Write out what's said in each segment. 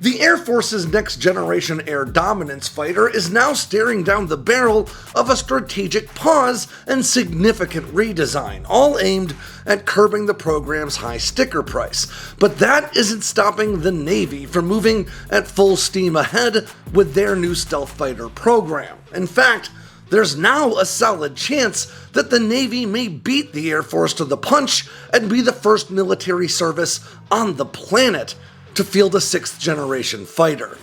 The Air Force's next-generation air dominance fighter is now staring down the barrel of a strategic pause and significant redesign, all aimed at curbing the program's high sticker price. But that isn't stopping the Navy from moving at full steam ahead with their new stealth fighter program. In fact, there's now a solid chance that the Navy may beat the Air Force to the punch and be the first military service on the planet to field a sixth-generation fighter.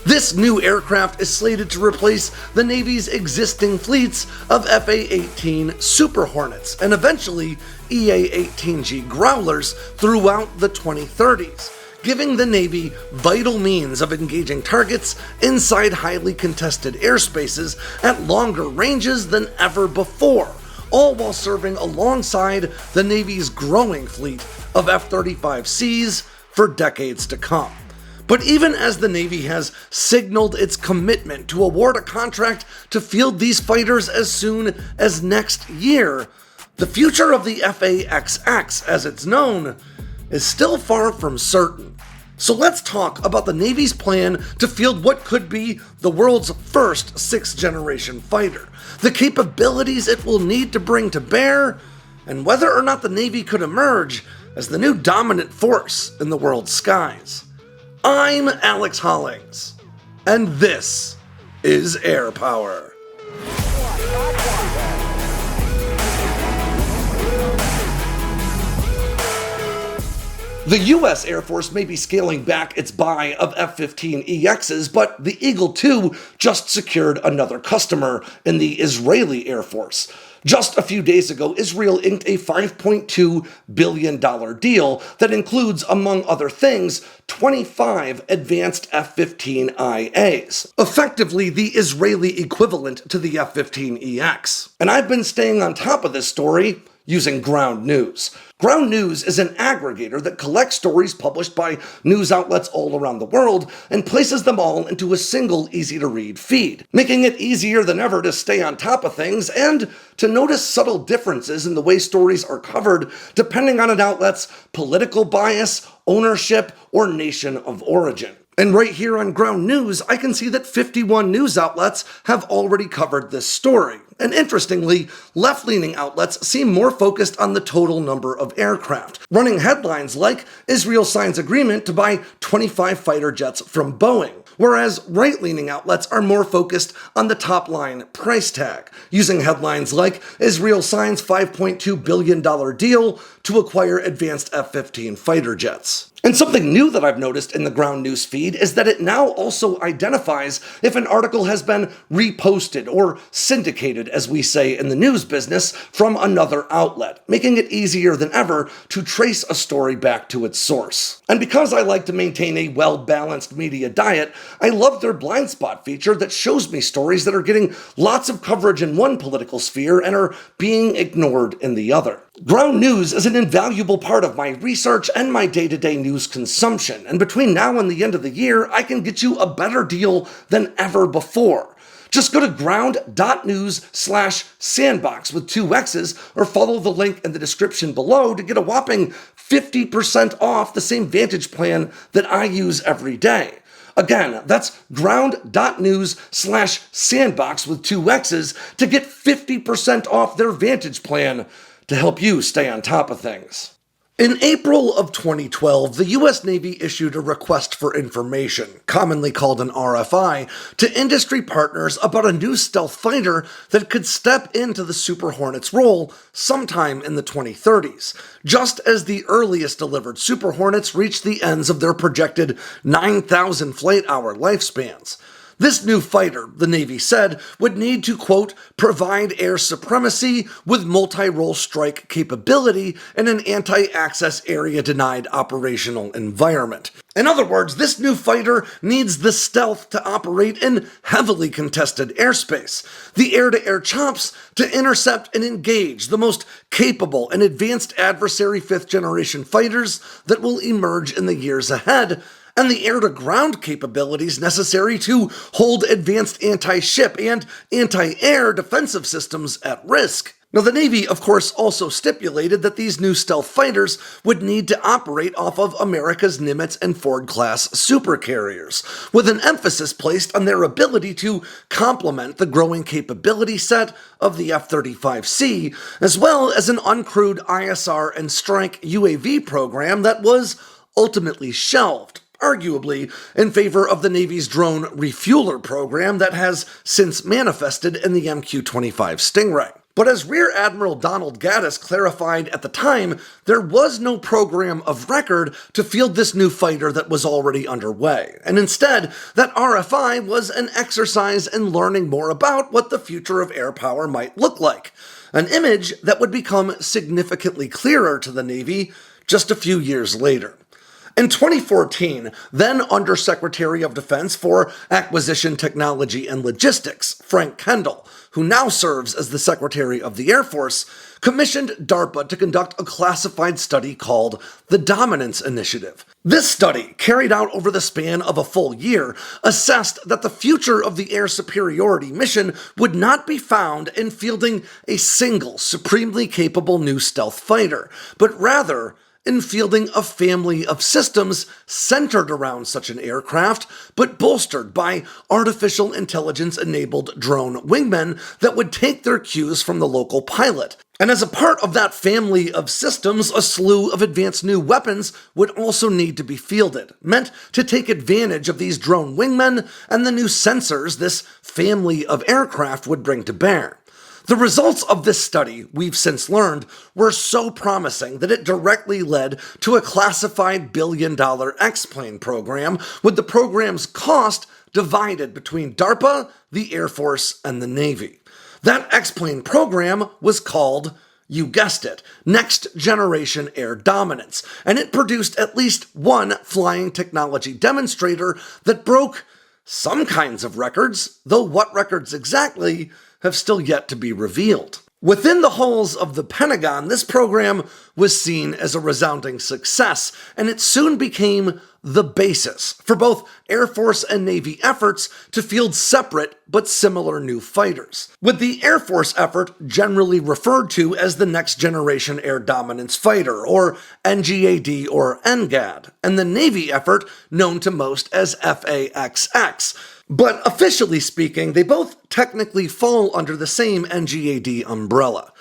This new aircraft is slated to replace the Navy's existing fleets of FA-18 Super Hornets and eventually EA-18G Growlers throughout the 2030s, giving the Navy vital means of engaging targets inside highly contested airspaces at longer ranges than ever before, all while serving alongside the Navy's growing fleet of F-35Cs for decades to come. But even as the Navy has signaled its commitment to award a contract to field these fighters as soon as next year, the future of the FA-XX, as it's known, is still far from certain. So let's talk about the Navy's plan to field what could be the world's first sixth-generation fighter, the capabilities it will need to bring to bear, and whether or not the Navy could emerge as the new dominant force in the world's skies. I'm Alex Hollings, and this is Air Power. The US Air Force may be scaling back its buy of F-15EXs, but the Eagle II just secured another customer in the Israeli Air Force. Just a few days ago, Israel inked a $5.2 billion deal that includes, among other things, 25 advanced F-15IAs, effectively the Israeli equivalent to the F-15EX. And I've been staying on top of this story using Ground News. Ground News is an aggregator that collects stories published by news outlets all around the world and places them all into a single easy-to-read feed, making it easier than ever to stay on top of things and to notice subtle differences in the way stories are covered depending on an outlet's political bias, ownership, or nation of origin. And right here on Ground News, I can see that 51 news outlets have already covered this story. And interestingly, left-leaning outlets seem more focused on the total number of aircraft, running headlines like Israel signs agreement to buy 25 fighter jets from Boeing, whereas right-leaning outlets are more focused on the top-line price tag, using headlines like Israel signs $5.2 billion deal to acquire advanced F-15 fighter jets. And something new that I've noticed in the Ground News feed is that it now also identifies if an article has been reposted or syndicated, as we say in the news business, from another outlet, making it easier than ever to trace a story back to its source. And because I like to maintain a well-balanced media diet, I love their blind spot feature that shows me stories that are getting lots of coverage in one political sphere and are being ignored in the other. Ground News is an invaluable part of my research and my day-to-day news consumption, and between now and the end of the year, I can get you a better deal than ever before. Just go to ground.news/sandboxx with 2 X's or follow the link in the description below to get a whopping 50% off the same Vantage plan that I use every day. Again, that's ground.news/sandboxx with 2 X's to get 50% off their Vantage plan to help you stay on top of things. In April of 2012, the US Navy issued a request for information, commonly called an RFI, to industry partners about a new stealth fighter that could step into the Super Hornets role sometime in the 2030s, just as the earliest delivered Super Hornets reached the ends of their projected 9,000 flight-hour lifespans. This new fighter, the Navy said, would need to, quote, provide air supremacy with multi-role strike capability in an anti-access area denied operational environment. In other words, this new fighter needs the stealth to operate in heavily contested airspace, the air-to-air chops to intercept and engage the most capable and advanced adversary fifth-generation fighters that will emerge in the years ahead, and the air-to-ground capabilities necessary to hold advanced anti-ship and anti-air defensive systems at risk. Now, the Navy, of course, also stipulated that these new stealth fighters would need to operate off of America's Nimitz and Ford-class supercarriers, with an emphasis placed on their ability to complement the growing capability set of the F-35C, as well as an uncrewed ISR and strike UAV program that was ultimately shelved, arguably in favor of the Navy's drone refueler program that has since manifested in the MQ-25 Stingray. But as Rear Admiral Donald Gaddis clarified at the time, there was no program of record to field this new fighter that was already underway, and instead, that RFI was an exercise in learning more about what the future of air power might look like, an image that would become significantly clearer to the Navy just a few years later. In 2014, then Undersecretary of Defense for Acquisition Technology and Logistics, Frank Kendall, who now serves as the Secretary of the Air Force, commissioned DARPA to conduct a classified study called the Dominance Initiative. This study, carried out over the span of a full year, assessed that the future of the air superiority mission would not be found in fielding a single supremely capable new stealth fighter, but rather in fielding a family of systems centered around such an aircraft, but bolstered by artificial intelligence-enabled drone wingmen that would take their cues from the local pilot. And as a part of that family of systems, a slew of advanced new weapons would also need to be fielded, meant to take advantage of these drone wingmen and the new sensors this family of aircraft would bring to bear. The results of this study, we've since learned, were so promising that it directly led to a classified billion-dollar X-plane program, with the program's cost divided between DARPA, the Air Force, and the Navy. That X-plane program was called, you guessed it, Next Generation Air Dominance, and it produced at least one flying technology demonstrator that broke some kinds of records, though what records exactly have still yet to be revealed. Within the halls of the Pentagon, this program was seen as a resounding success, and it soon became the basis for both Air Force and Navy efforts to field separate but similar new fighters, with the Air Force effort generally referred to as the Next Generation Air Dominance Fighter, or NGAD or NGAD, and the Navy effort known to most as FAXX. But officially speaking, they both technically fall under the same NGAD umbrella.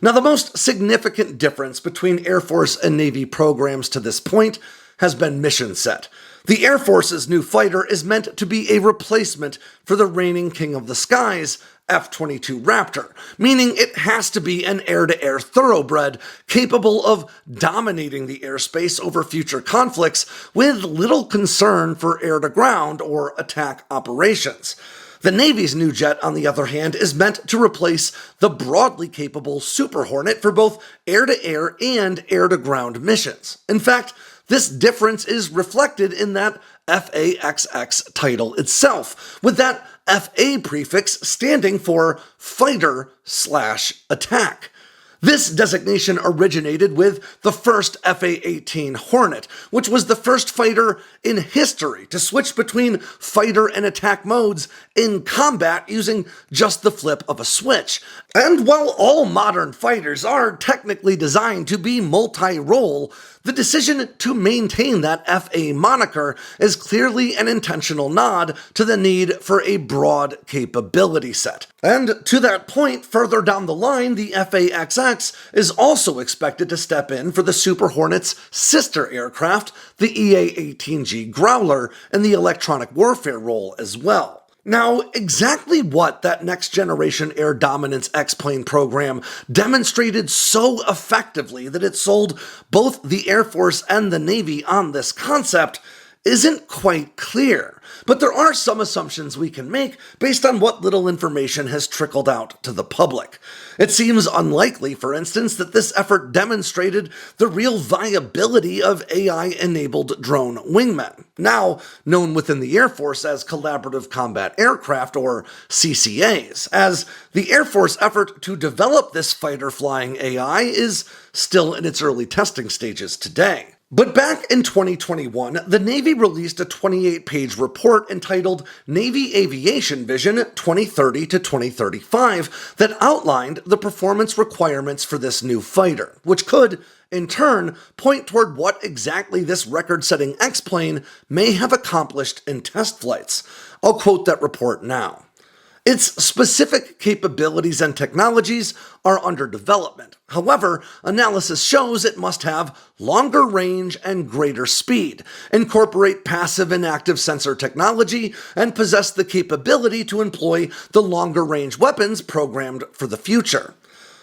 Now, the most significant difference between Air Force and Navy programs to this point has been mission set. The Air Force's new fighter is meant to be a replacement for the reigning king of the skies, F-22 Raptor, meaning it has to be an air-to-air thoroughbred capable of dominating the airspace over future conflicts with little concern for air-to-ground or attack operations. The Navy's new jet, on the other hand, is meant to replace the broadly capable Super Hornet for both air-to-air and air-to-ground missions. In fact, this difference is reflected in that FAXX title itself, with that FA prefix standing for Fighter/Attack. This designation originated with the first FA-18 Hornet, which was the first fighter in history to switch between fighter and attack modes in combat using just the flip of a switch. And while all modern fighters are technically designed to be multi-role, the decision to maintain that FA moniker is clearly an intentional nod to the need for a broad capability set. And to that point, further down the line, the FAXX is also expected to step in for the Super Hornet's sister aircraft, the EA-18G Growler, in the electronic warfare role as well. Now, exactly what that Next Generation Air Dominance X-plane program demonstrated so effectively that it sold both the Air Force and the Navy on this concept isn't quite clear, but there are some assumptions we can make based on what little information has trickled out to the public. It seems unlikely, for instance, that this effort demonstrated the real viability of AI-enabled drone wingmen, now known within the Air Force as Collaborative Combat Aircraft, or CCAs, as the Air Force effort to develop this fighter-flying AI is still in its early testing stages today. But back in 2021, the Navy released a 28-page report entitled Navy Aviation Vision 2030 to 2035 that outlined the performance requirements for this new fighter, which could, in turn, point toward what exactly this record-setting X-plane may have accomplished in test flights. I'll quote that report now. Its specific capabilities and technologies are under development. However, analysis shows it must have longer range and greater speed, incorporate passive and active sensor technology, and possess the capability to employ the longer range weapons programmed for the future.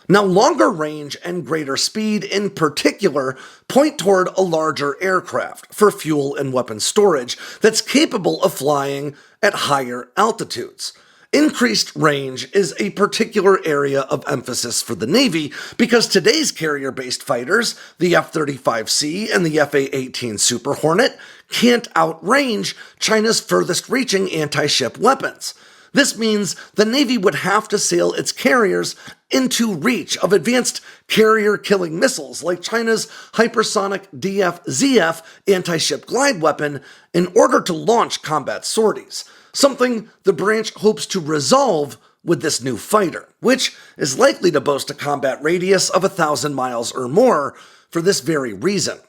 Now, longer range and greater speed in particular point toward a larger aircraft for fuel and weapon storage that's capable of flying at higher altitudes. Increased range is a particular area of emphasis for the Navy because today's carrier-based fighters, the F-35C and the F/A-18 Super Hornet, can't outrange China's furthest-reaching anti-ship weapons. This means the Navy would have to sail its carriers into reach of advanced carrier-killing missiles like China's hypersonic DF-ZF anti-ship glide weapon in order to launch combat sorties, something the branch hopes to resolve with this new fighter, which is likely to boast a combat radius of 1,000 miles or more for this very reason.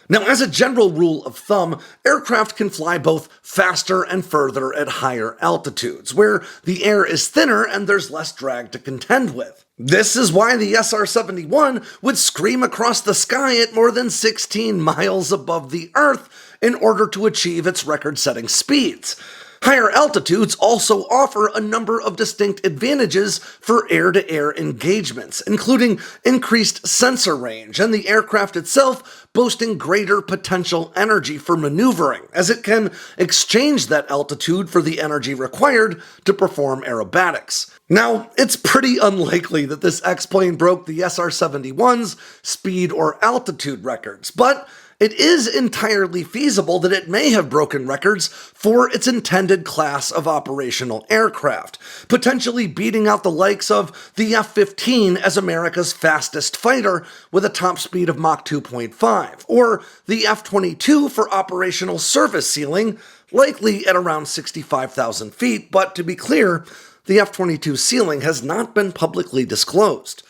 Now, as a general rule of thumb, aircraft can fly both faster and further at higher altitudes, where the air is thinner and there's less drag to contend with. This is why the SR-71 would scream across the sky at more than 16 miles above the Earth in order to achieve its record-setting speeds. Higher altitudes also offer a number of distinct advantages for air-to-air engagements, including increased sensor range and the aircraft itself boasting greater potential energy for maneuvering, as it can exchange that altitude for the energy required to perform aerobatics. Now, it's pretty unlikely that this X-plane broke the SR-71's speed or altitude records, but it is entirely feasible that it may have broken records for its intended class of operational aircraft, potentially beating out the likes of the F-15 as America's fastest fighter with a top speed of Mach 2.5, or the F-22 for operational surface ceiling, likely at around 65,000 feet, but to be clear, the F-22 ceiling has not been publicly disclosed.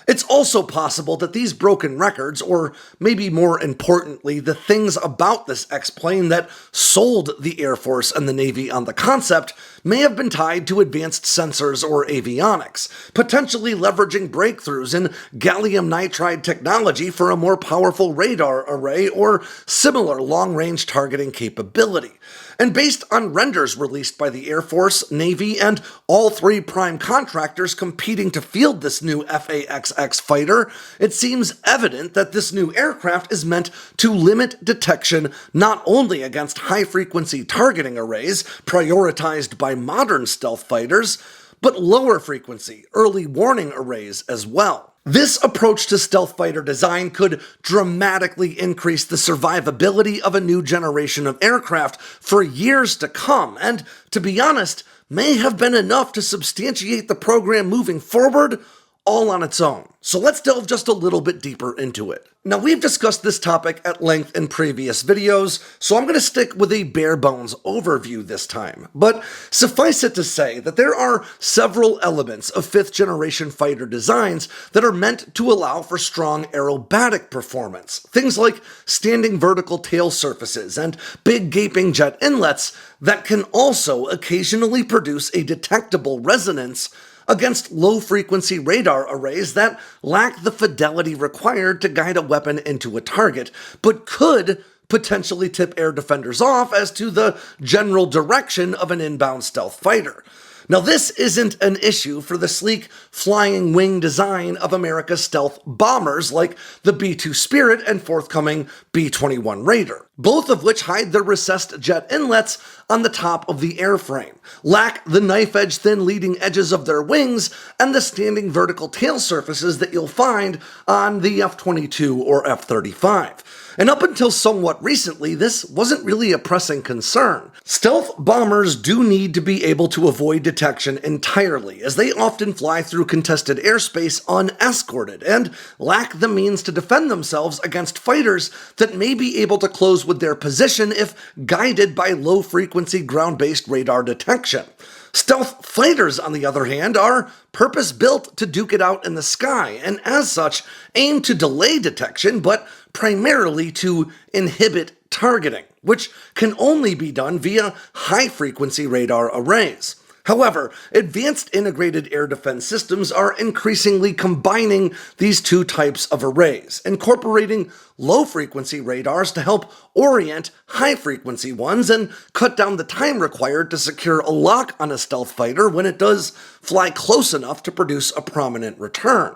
It's also possible that these broken records, or maybe more importantly, the things about this X-plane that sold the Air Force and the Navy on the concept, may have been tied to advanced sensors or avionics, potentially leveraging breakthroughs in gallium nitride technology for a more powerful radar array or similar long-range targeting capability. And based on renders released by the Air Force, Navy, and all three prime contractors competing to field this new F/A-XX fighter, it seems evident that this new aircraft is meant to limit detection not only against high-frequency targeting arrays prioritized by modern stealth fighters, but lower-frequency early warning arrays as well. This approach to stealth fighter design could dramatically increase the survivability of a new generation of aircraft for years to come, and, to be honest, may have been enough to substantiate the program moving forward all on its own. So let's delve just a little bit deeper into it. Now, we've discussed this topic at length in previous videos, so I'm going to stick with a bare-bones overview this time. But suffice it to say that there are several elements of fifth-generation fighter designs that are meant to allow for strong aerobatic performance. Things like standing vertical tail surfaces and big gaping jet inlets that can also occasionally produce a detectable resonance against low-frequency radar arrays that lack the fidelity required to guide a weapon into a target, but could potentially tip air defenders off as to the general direction of an inbound stealth fighter. Now, this isn't an issue for the sleek flying wing design of America's stealth bombers like the B-2 Spirit and forthcoming B-21 Raider, both of which hide their recessed jet inlets on the top of the airframe, lack the knife-edge thin leading edges of their wings, and the standing vertical tail surfaces that you'll find on the F-22 or F-35. And up until somewhat recently, this wasn't really a pressing concern. Stealth bombers do need to be able to avoid detection entirely, as they often fly through contested airspace unescorted and lack the means to defend themselves against fighters that may be able to close with their position if guided by low-frequency ground-based radar detection. Stealth fighters, on the other hand, are purpose-built to duke it out in the sky, and as such, aim to delay detection, but primarily to inhibit targeting, which can only be done via high-frequency radar arrays. However, advanced integrated air defense systems are increasingly combining these two types of arrays, incorporating low-frequency radars to help orient high-frequency ones and cut down the time required to secure a lock on a stealth fighter when it does fly close enough to produce a prominent return.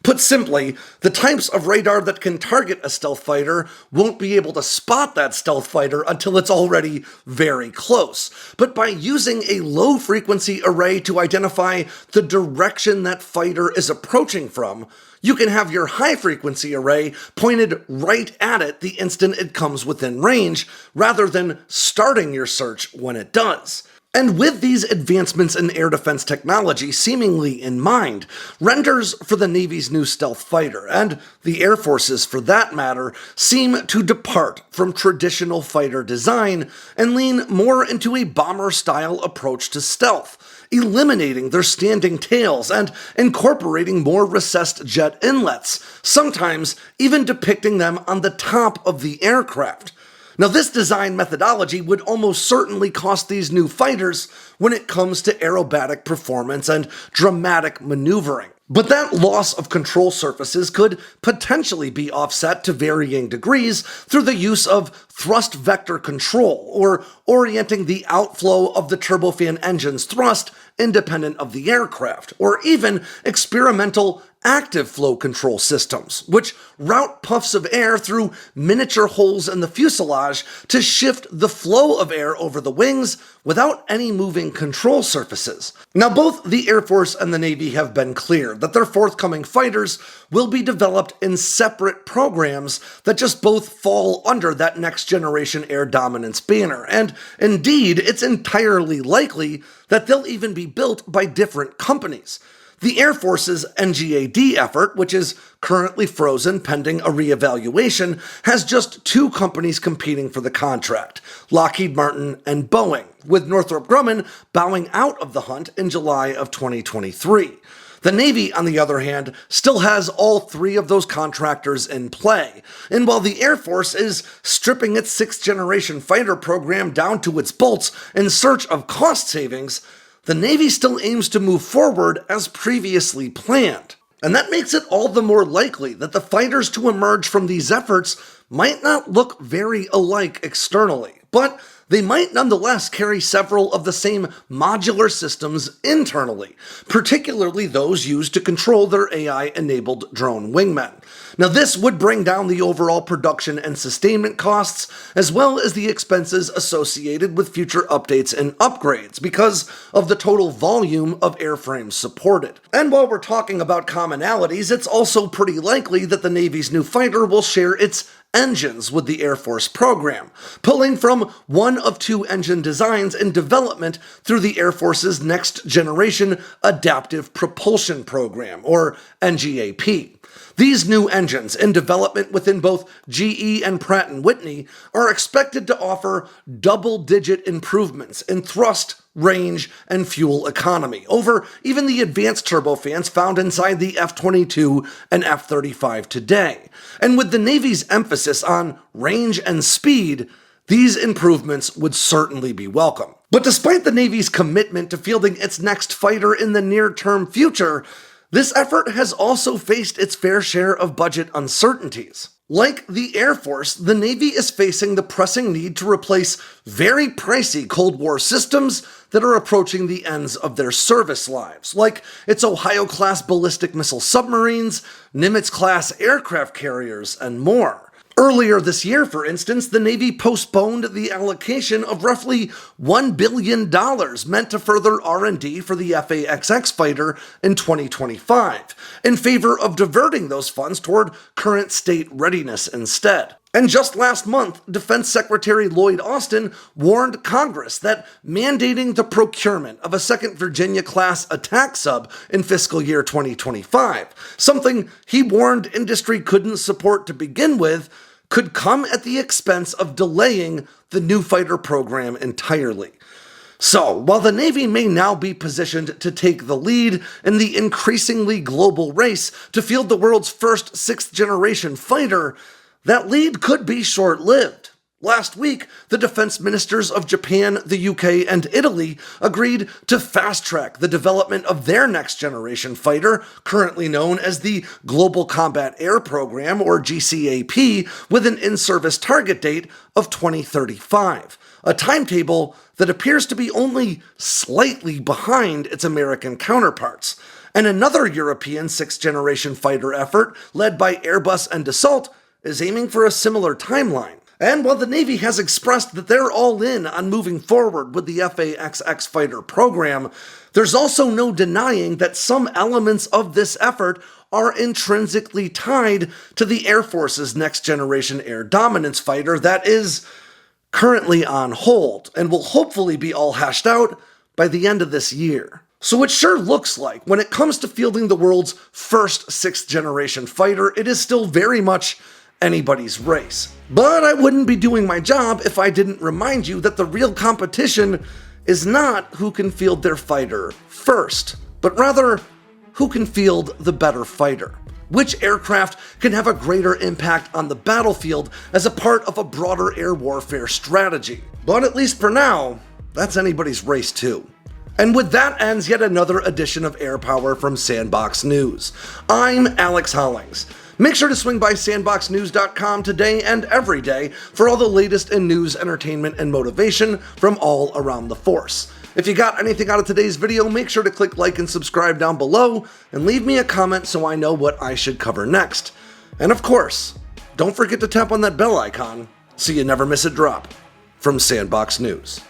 Put simply, the types of radar that can target a stealth fighter won't be able to spot that stealth fighter until it's already very close. But by using a low-frequency array to identify the direction that fighter is approaching from, you can have your high-frequency array pointed right at it the instant it comes within range, rather than starting your search when it does. And with these advancements in air defense technology seemingly in mind, renders for the Navy's new stealth fighter, and the Air Force's for that matter, seem to depart from traditional fighter design and lean more into a bomber-style approach to stealth, eliminating their standing tails and incorporating more recessed jet inlets, sometimes even depicting them on the top of the aircraft. Now, this design methodology would almost certainly cost these new fighters when it comes to aerobatic performance and dramatic maneuvering. But that loss of control surfaces could potentially be offset to varying degrees through the use of thrust vector control, or orienting the outflow of the turbofan engine's thrust independent of the aircraft, or even experimental active flow control systems, which route puffs of air through miniature holes in the fuselage to shift the flow of air over the wings without any moving control surfaces. Now, both the Air Force and the Navy have been clear that their forthcoming fighters will be developed in separate programs that just both fall under that next generation air dominance banner, and indeed, it's entirely likely that they'll even be built by different companies. The Air Force's NGAD effort, which is currently frozen pending a reevaluation, has just two companies competing for the contract, Lockheed Martin and Boeing, with Northrop Grumman bowing out of the hunt in July of 2023. The Navy, on the other hand, still has all three of those contractors in play, and while the Air Force is stripping its sixth-generation fighter program down to its bolts in search of cost savings, the Navy still aims to move forward as previously planned. And that makes it all the more likely that the fighters to emerge from these efforts might not look very alike externally, but they might nonetheless carry several of the same modular systems internally, particularly those used to control their AI-enabled drone wingmen. Now, this would bring down the overall production and sustainment costs, as well as the expenses associated with future updates and upgrades, because of the total volume of airframes supported. And while we're talking about commonalities, it's also pretty likely that the Navy's new fighter will share its engines with the Air Force program, pulling from one of two engine designs in development through the Air Force's Next Generation Adaptive Propulsion Program, or NGAP. These new engines, in development within both GE and Pratt & Whitney, are expected to offer double-digit improvements in thrust, range, and fuel economy over even the advanced turbofans found inside the F-22 and F-35 today. And with the Navy's emphasis on range and speed, these improvements would certainly be welcome. But despite the Navy's commitment to fielding its next fighter in the near-term future, this effort has also faced its fair share of budget uncertainties. Like the Air Force, the Navy is facing the pressing need to replace very pricey Cold War systems that are approaching the ends of their service lives, like its Ohio-class ballistic missile submarines, Nimitz-class aircraft carriers, and more. Earlier this year, for instance, the Navy postponed the allocation of roughly $1 billion meant to further R&D for the F/A-XX fighter in 2025, in favor of diverting those funds toward current state readiness instead. And just last month, Defense Secretary Lloyd Austin warned Congress that mandating the procurement of a second Virginia-class attack sub in fiscal year 2025, something he warned industry couldn't support to begin with, could come at the expense of delaying the new fighter program entirely. So, while the Navy may now be positioned to take the lead in the increasingly global race to field the world's first sixth-generation fighter, that lead could be short-lived. Last week, the defense ministers of Japan, the UK, and Italy agreed to fast-track the development of their next-generation fighter, currently known as the Global Combat Air Program, or GCAP, with an in-service target date of 2035, a timetable that appears to be only slightly behind its American counterparts. And another European sixth-generation fighter effort, led by Airbus and Dassault, is aiming for a similar timeline. And while the Navy has expressed that they're all in on moving forward with the F/A-XX fighter program, there's also no denying that some elements of this effort are intrinsically tied to the Air Force's next-generation air dominance fighter that is currently on hold and will hopefully be all hashed out by the end of this year. So it sure looks like, when it comes to fielding the world's first sixth-generation fighter, it is still very much anybody's race. But I wouldn't be doing my job if I didn't remind you that the real competition is not who can field their fighter first, but rather who can field the better fighter. Which aircraft can have a greater impact on the battlefield as a part of a broader air warfare strategy. But at least for now, that's anybody's race too. And with that ends yet another edition of Air Power from Sandboxx News. I'm Alex Hollings. Make sure to swing by sandboxnews.com today and every day for all the latest in news, entertainment, and motivation from all around the force. If you got anything out of today's video, make sure to click like and subscribe down below, and leave me a comment so I know what I should cover next. And of course, don't forget to tap on that bell icon so you never miss a drop from Sandboxx News.